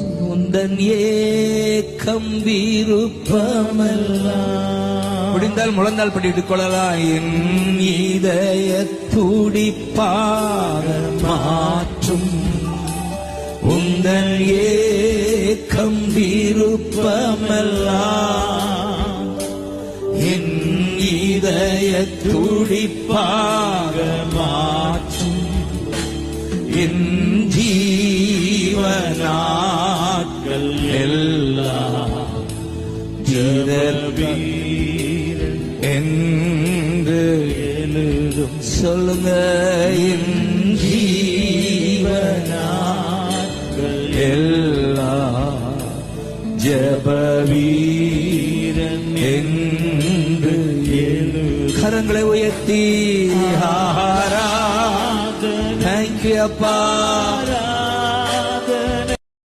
உந்தன் ஏக்கம் விருப்பமெல்லாம். முடிந்தால் முழந்தால் படித்துக் கொள்ளலாம். என் இதய துடிப்பாக மாற்றும் உந்தன் ஏக்கம் விருப்பமெல்லாம். என் இதய துடிப்பாக மாற்றும் என் ஜீவனாட்கள் எல்லாம் ஜீவவீரன் என்று எழுதும். சொல்லுங்க, என் ஜீவனாட்கள் எல்லாம் ஜெபவீரன் என்று எழுதும். கரங்களை உயர்த்தி ஆராதனை. Thank you, அப்பா.